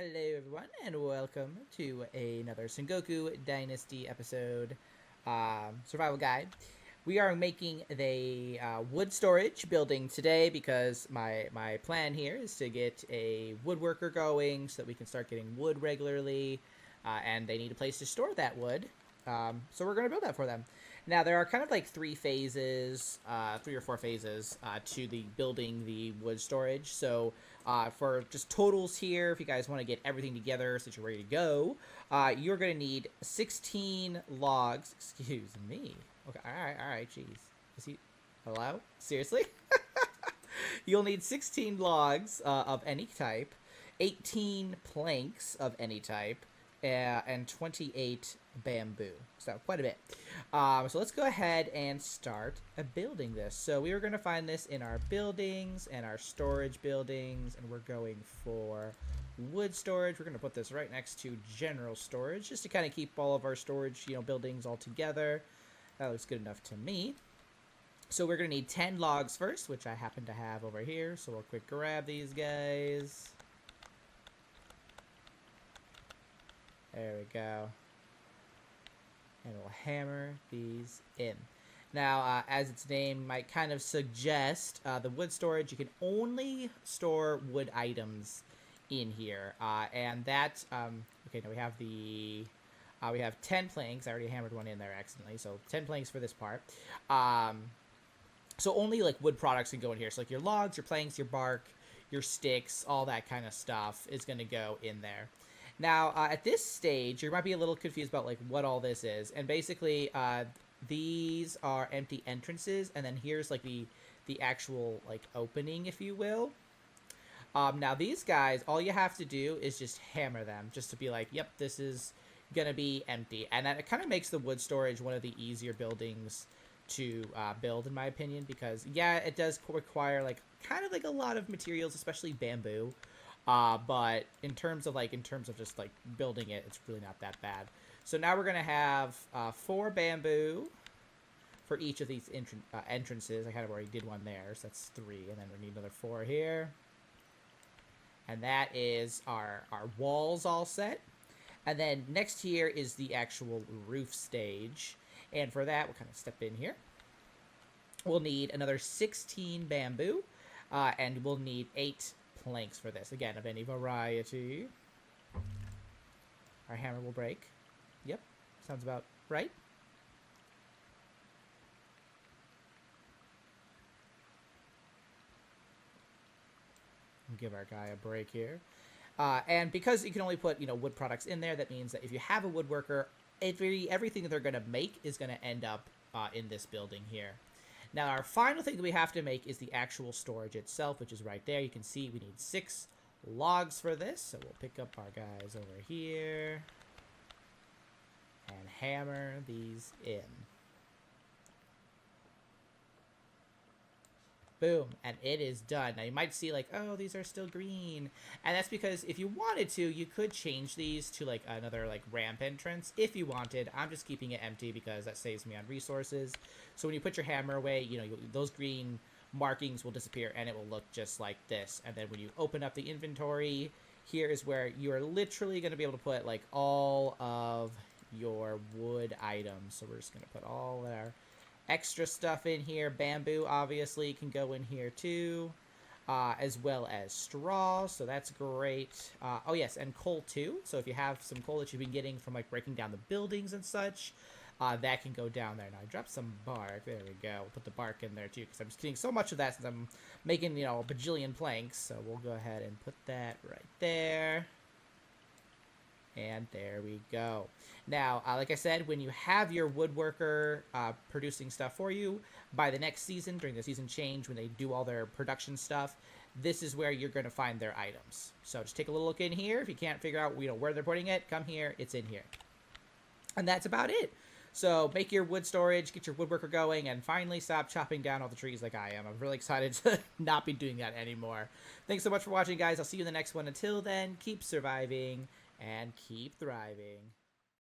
Hello everyone and welcome to another Sengoku Dynasty episode survival guide. We are making the wood storage building today because my plan here is to get a woodworker going so that we can start getting wood regularly, and they need a place to store that wood. So we're going to build that for them. Now there are kind of like three or four phases to the building the wood storage. So for just totals here, if you guys want to get everything together so you're ready to go, you're going to need 16 logs. Excuse me. Okay, all right, jeez. Is he... Hello? Seriously? You'll need 16 logs of any type, 18 planks of any type, and 28 bamboo. So quite a bit. So let's go ahead and start building this. So we are going to find this in our buildings and our storage buildings, and we're going for wood storage. We're going to put this right next to general storage just to kind of keep all of our storage, buildings all together. That looks good enough to me. So we're going to need 10 logs first, which I happen to have over here. So we'll quick grab these guys. There we go. And we'll hammer these in. Now, as its name might kind of suggest, the wood storage, you can only store wood items in here. And that, okay, now we have 10 planks. I already hammered one in there accidentally, so 10 planks for this part. So only like wood products can go in here. So like your logs, your planks, your bark, your sticks, all that kind of stuff is going to go in there. Now, at this stage, you might be a little confused about like what all this is. And basically, these are empty entrances, and then here's like the actual like opening, if you will. Now these guys, all you have to do is just hammer them, just to be like, yep, this is gonna be empty. And that it kind of makes the wood storage one of the easier buildings to build, in my opinion, because yeah, it does require like kind of like a lot of materials, especially bamboo. But in terms of just like building it, it's really not that bad. So now we're gonna have 4 bamboo for each of these entrances. I kind of already did one there, so that's 3, and then we need another 4 here. And that is our walls all set. And then next here is the actual roof stage. And for that, we'll kind of step in here. We'll need another 16 bamboo, and we'll need 8 planks for this. Again, of any variety. Our hammer will break. Yep, sounds about right. Give our guy a break here. And because you can only put, wood products in there, that means that if you have a woodworker, everything that they're going to make is going to end up in this building here. Now, our final thing that we have to make is the actual storage itself, which is right there. You can see we need 6 logs for this, so we'll pick up our guys over here and hammer these in. Boom, and it is done. Now you might see like, oh, these are still green. And that's because if you wanted to, you could change these to like another like ramp entrance if you wanted. I'm just keeping it empty because that saves me on resources. So when you put your hammer away, those green markings will disappear and it will look just like this. And then when you open up the inventory, here is where you are literally going to be able to put like all of your wood items. So we're just going to put all our extra stuff in here. Bamboo obviously can go in here too, as well as straw, so that's great. Oh yes, and coal too. So if you have some coal that you've been getting from like breaking down the buildings and such, that can go down there. Now I dropped some bark. There we go. We'll put the bark in there too, because I'm just getting so much of that since I'm making a bajillion planks. So we'll go ahead and put that right there. And there we go. Now, like I said, when you have your woodworker producing stuff for you, by the next season, during the season change, when they do all their production stuff, this is where you're going to find their items. So just take a little look in here. If you can't figure out where they're putting it, come here. It's in here. And that's about it. So make your wood storage, get your woodworker going, and finally stop chopping down all the trees like I am. I'm really excited to not be doing that anymore. Thanks so much for watching, guys. I'll see you in the next one. Until then, keep surviving and keep thriving.